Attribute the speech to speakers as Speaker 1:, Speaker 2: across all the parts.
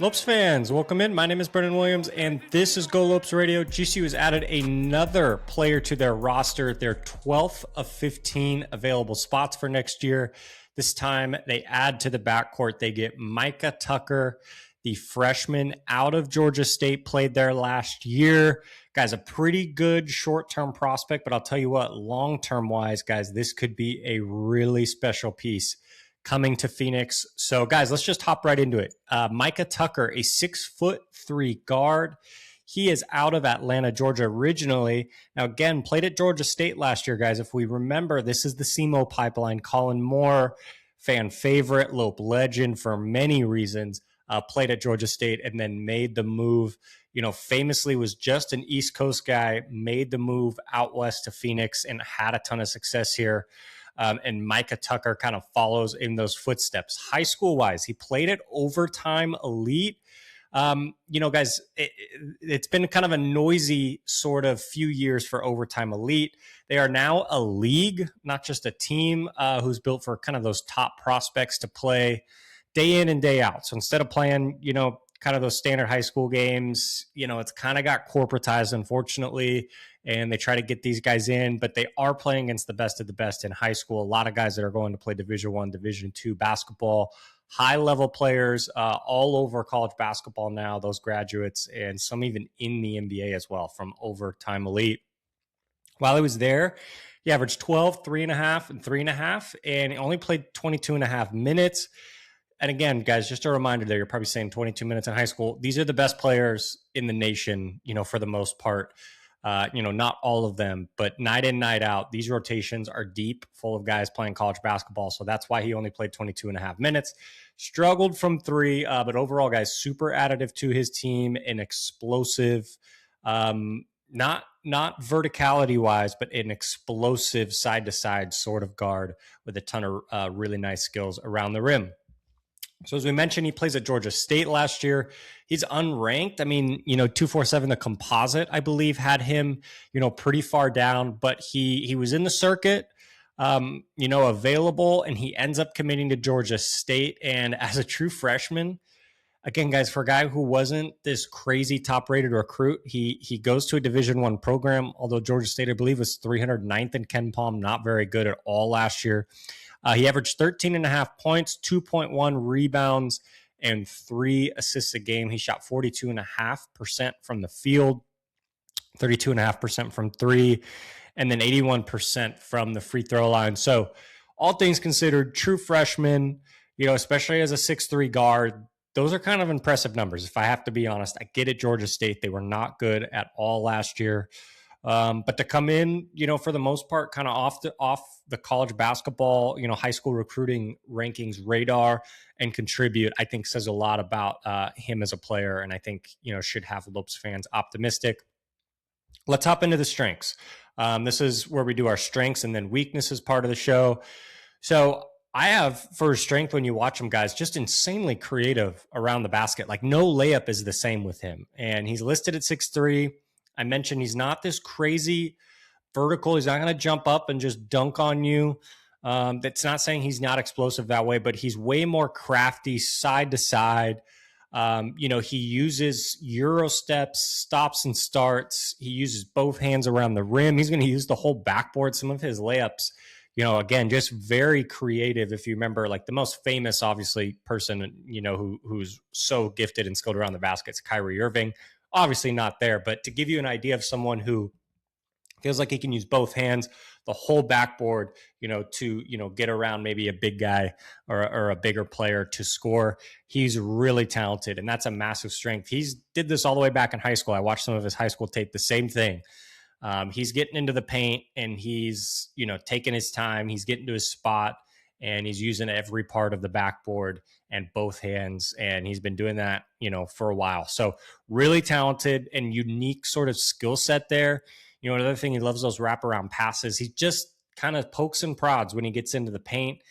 Speaker 1: Lopes fans, welcome in. My name is Brendan Williams, and this is Go Lopes Radio. GCU has added another player to their roster, their 12th of 15 available spots for next year. This time, they add to the backcourt. They get Micah Tucker, the freshman out of Georgia State, played there last year. Guy's a pretty good short-term prospect, but I'll tell you what, long-term wise, guys, this could be a really special piece coming to Phoenix. So, guys, let's just hop right into it. Micah Tucker, a 6'3" guard. He is out of Atlanta, Georgia originally. Now, again, played at Georgia State last year, guys. If we remember, this is the SEMO pipeline. Colin Moore, fan favorite, Lope legend for many reasons, played at Georgia State and then made the move. You know, famously was just an East Coast guy, made the move out west to Phoenix and had a ton of success here. And Micah Tucker kind of follows in those footsteps. High school wise, he played at Overtime Elite. Guys, it's been kind of a noisy sort of few years for Overtime Elite. They are now a league, not just a team who's built for kind of those top prospects to play day in and day out. So instead of playing, kind of those standard high school games, it's kind of got corporatized, unfortunately, and they try to get these guys in, but they are playing against the best of the best in high school. A lot of guys that are going to play Division I, Division II basketball, high-level players all over college basketball now, those graduates, and some even in the NBA as well from Overtime Elite. While he was there, he averaged 12, 3.5, and 3.5, and he only played 22.5 minutes. And again, guys, just a reminder there, you're probably saying 22 minutes in high school. These are the best players in the nation, for the most part. Not all of them, but night in, night out, these rotations are deep, full of guys playing college basketball. So that's why he only played 22.5 minutes. Struggled from three, but overall, guys, super additive to his team and explosive, not verticality-wise, but an explosive side-to-side sort of guard with a ton of really nice skills around the rim. So as we mentioned, he plays at Georgia State last year. He's unranked. I mean, 247, the composite, I believe, had him, pretty far down, but he was in the circuit, available, and he ends up committing to Georgia State. And as a true freshman, again, guys, for a guy who wasn't this crazy top-rated recruit, he goes to a Division I program, although Georgia State, I believe, was 309th in Ken Palm, not very good at all last year. He averaged 13.5 points, 2.1 rebounds, and 3 assists a game. He shot 42.5% from the field, 32.5% from three, and then 81% from the free throw line. So all things considered, true freshman, especially as a 6'3" guard, those are kind of impressive numbers. If I have to be honest, I get it, Georgia State, they were not good at all last year. But to come in, for the most part, kind of off the college basketball, high school recruiting rankings radar and contribute, I think says a lot about him as a player. And I think, should have Lopes fans optimistic. Let's hop into the strengths. This is where we do our strengths and then weaknesses part of the show. So I have for strength, when you watch him, guys, just insanely creative around the basket. Like no layup is the same with him. And he's listed at 6'3". I mentioned he's not this crazy vertical. He's not going to jump up and just dunk on you. That's not saying he's not explosive that way, but he's way more crafty side to side. He uses Euro steps, stops and starts. He uses both hands around the rim. He's going to use the whole backboard. Some of his layups, again, just very creative. If you remember, like the most famous, obviously, person, who's so gifted and skilled around the basket is Kyrie Irving. Obviously not there, but to give you an idea of someone who feels like he can use both hands, the whole backboard, to, get around maybe a big guy or a bigger player to score. He's really talented, and that's a massive strength. He's did this all the way back in high school. I watched some of his high school tape, the same thing. He's getting into the paint and he's, taking his time. He's getting to his spot and he's using every part of the backboard and both hands. And he's been doing that, for a while. So really talented and unique sort of skill set there. Another thing, he loves those wraparound passes. He just kind of pokes and prods when he gets into the paint.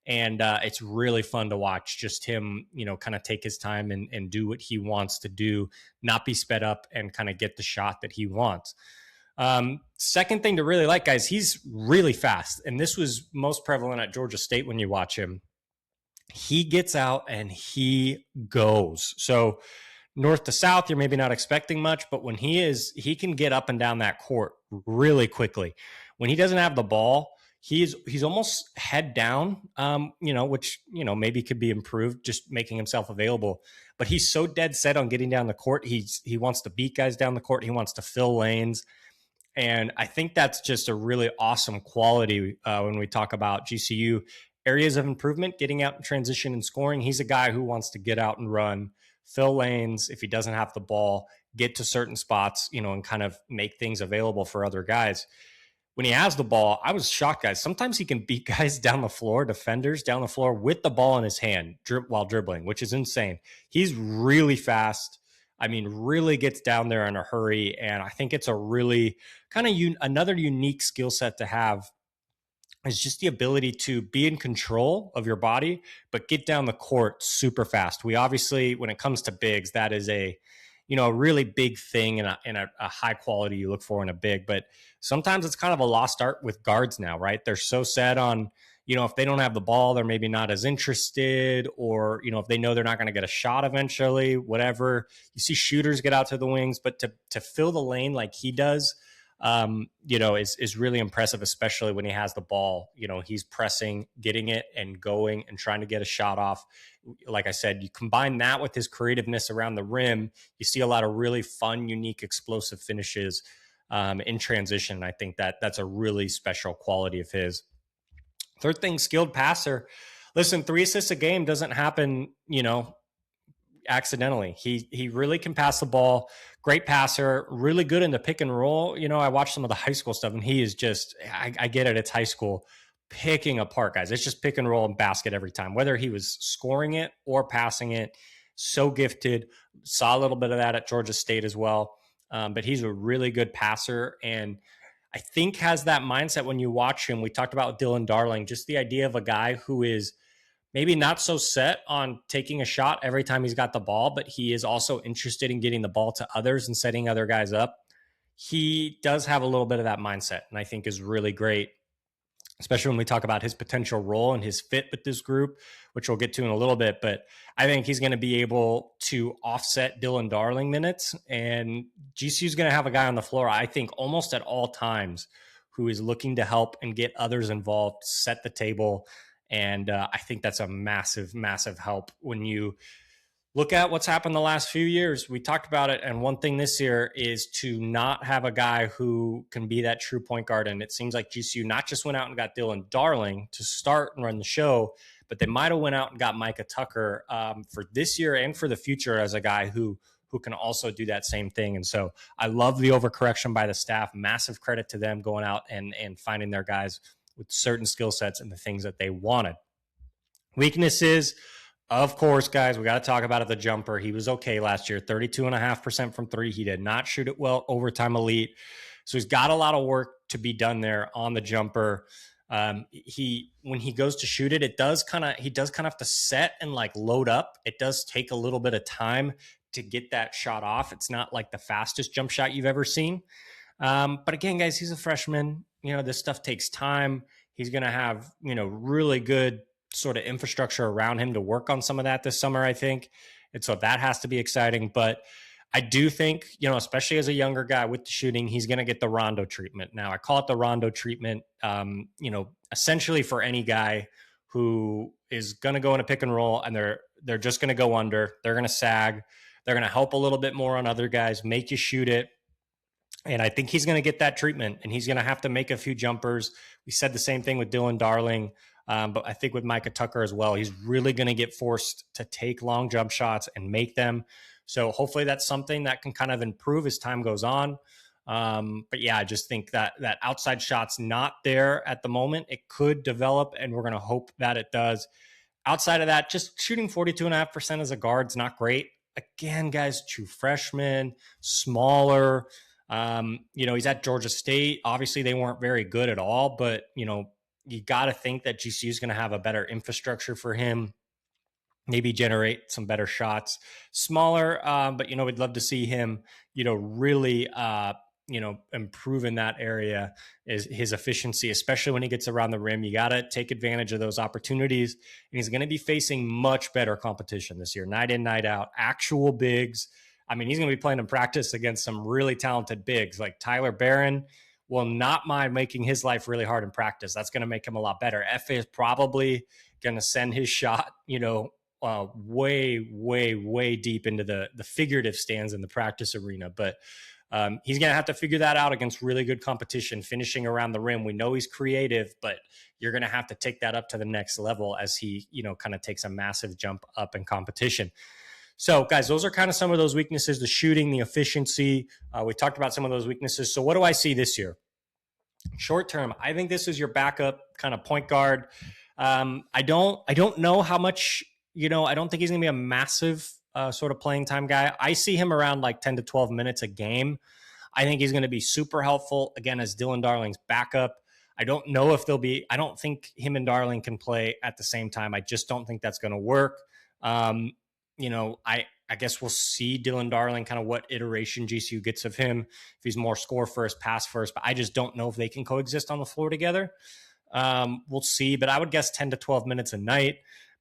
Speaker 1: And it's really fun to watch just him, kind of take his time and do what he wants to do, not be sped up and kind of get the shot that he wants. Second thing to really like, guys, he's really fast. And this was most prevalent at Georgia State when you watch him. he gets out and he goes. So north to south, you're maybe not expecting much, but when he can get up and down that court really quickly. When he doesn't have the ball, he's almost head down, which maybe could be improved, just making himself available. But he's so dead set on getting down the court. He wants to beat guys down the court. He wants to fill lanes. And I think that's just a really awesome quality when we talk about GCU areas of improvement, getting out in transition and scoring. He's a guy who wants to get out and run, fill lanes if he doesn't have the ball, get to certain spots, and kind of make things available for other guys. When he has the ball, I was shocked, guys. Sometimes he can beat guys down the floor, defenders down the floor with the ball in his hand while dribbling, which is insane. He's really fast. I mean, really gets down there in a hurry. And I think it's a really kind of another unique skill set to have is just the ability to be in control of your body, but get down the court super fast. We obviously, when it comes to bigs, that is a really big thing and a high quality you look for in a big. But sometimes it's kind of a lost art with guards now, right? They're so set on, if they don't have the ball, they're maybe not as interested, or, if they know they're not going to get a shot eventually, whatever. You see shooters get out to the wings, but to fill the lane like he does, is really impressive, especially when he has the ball. He's pressing, getting it and going and trying to get a shot off. Like I said, you combine that with his creativeness around the rim, you see a lot of really fun, unique, explosive finishes in transition. I think that's a really special quality of his. Third thing, skilled passer. Listen, 3 assists a game doesn't happen, accidentally. He really can pass the ball. Great passer, really good in the pick and roll. I watched some of the high school stuff, and he is just, I get it, it's high school, picking apart guys. It's just pick and roll and basket every time, whether he was scoring it or passing it. So gifted. Saw a little bit of that at Georgia State as well. But he's a really good passer, and I think has that mindset when you watch him. We talked about Dylan Darling, just the idea of a guy who is maybe not so set on taking a shot every time he's got the ball, but he is also interested in getting the ball to others and setting other guys up. He does have a little bit of that mindset, and I think is really great, especially when we talk about his potential role and his fit with this group, which we'll get to in a little bit. But I think he's going to be able to offset Dylan Darling minutes, and GCU is going to have a guy on the floor, I think, almost at all times who is looking to help and get others involved, set the table. And I think that's a massive, massive help when you look at what's happened the last few years. We talked about it. And one thing this year is to not have a guy who can be that true point guard. And it seems like GCU not just went out and got Dylan Darling to start and run the show, but they might have went out and got Micah Tucker for this year and for the future as a guy who can also do that same thing. And so I love the overcorrection by the staff. Massive credit to them going out and finding their guys with certain skill sets and the things that they wanted. Weaknesses, of course, guys, we got to talk about it. The jumper. He was okay last year, 32.5% from three. He did not shoot it well, overtime elite. So he's got a lot of work to be done there on the jumper. When he goes to shoot it, he does kind of have to set and like load up. It does take a little bit of time to get that shot off. It's not like the fastest jump shot you've ever seen. But again, guys, he's a freshman. This stuff takes time. He's going to have, really good sort of infrastructure around him to work on some of that this summer, I think. And so that has to be exciting. But I do think, especially as a younger guy with the shooting, he's going to get the Rondo treatment. Now, I call it the Rondo treatment, essentially for any guy who is going to go in a pick and roll and they're just going to go under. They're going to sag. They're going to help a little bit more on other guys, make you shoot it. And I think he's going to get that treatment, and he's going to have to make a few jumpers. We said the same thing with Dylan Darling, but I think with Micah Tucker as well, he's really going to get forced to take long jump shots and make them. So hopefully that's something that can kind of improve as time goes on. But yeah, I just think that outside shot's not there at the moment. It could develop, and we're going to hope that it does. Outside of that, just shooting 42.5% as a guard's not great. Again, guys, true freshman, smaller. He's at Georgia State. Obviously, they weren't very good at all, but, you got to think that GCU is going to have a better infrastructure for him, maybe generate some better shots. Smaller, but, we'd love to see him, really, improve in that area is his efficiency, especially when he gets around the rim. You got to take advantage of those opportunities. And he's going to be facing much better competition this year, night in, night out, actual bigs. I mean, he's going to be playing in practice against some really talented bigs like Tyler Barron. Will not mind making his life really hard in practice. That's going to make him a lot better. F is probably going to send his shot, way, way, way deep into the figurative stands in the practice arena. But he's going to have to figure that out against really good competition, finishing around the rim. We know he's creative, but you're going to have to take that up to the next level as he, kind of takes a massive jump up in competition. So, guys, those are kind of some of those weaknesses, the shooting, the efficiency. We talked about some of those weaknesses. So what do I see this year? Short term, I think this is your backup kind of point guard. I don't know how much, I don't think he's going to be a massive sort of playing time guy. I see him around like 10 to 12 minutes a game. I think he's going to be super helpful, again, as Dylan Darling's backup. I don't know if I don't think him and Darling can play at the same time. I just don't think that's going to work. I guess we'll see Dylan Darling, kind of what iteration GCU gets of him, if he's more score first, pass first, but I just don't know if they can coexist on the floor together. We'll see, but I would guess 10 to 12 minutes a night.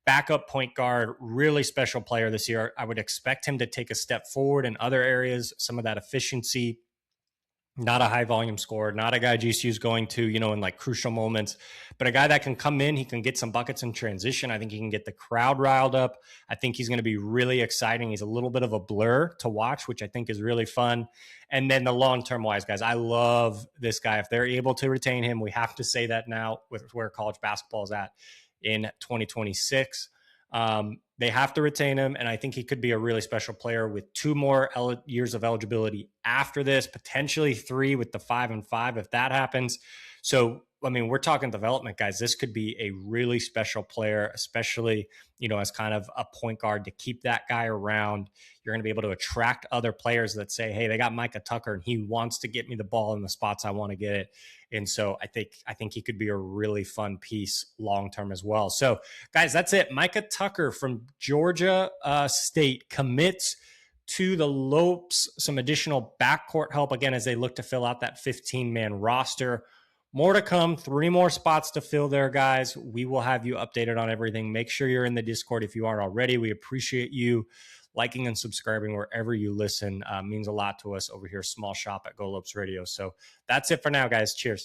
Speaker 1: Backup point guard, really special player this year. I would expect him to take a step forward in other areas, some of that efficiency. Not a high volume scorer, not a guy GCU's going to, in like crucial moments, but a guy that can come in, he can get some buckets in transition. I think he can get the crowd riled up. I think he's going to be really exciting. He's a little bit of a blur to watch, which I think is really fun. And then the long-term wise, guys, I love this guy. If they're able to retain him, we have to say that now with where college basketball is at in 2026. They have to retain him, and I think he could be a really special player with 2 more years of eligibility after this, potentially 3 with the 5 and 5 if that happens. So, I mean, we're talking development, guys. This could be a really special player, especially, as kind of a point guard to keep that guy around. You're going to be able to attract other players that say, hey, they got Micah Tucker and he wants to get me the ball in the spots I want to get it. And so I think he could be a really fun piece long-term as well. So guys, that's it. Micah Tucker from Georgia State commits to the Lopes, some additional backcourt help again, as they look to fill out that 15-man roster. More to come, 3 more spots to fill there, guys. We will have you updated on everything. Make sure you're in the Discord if you aren't already. We appreciate you liking and subscribing wherever you listen. Means a lot to us over here, small shop at Go Lopes Radio. So that's it for now, guys. Cheers.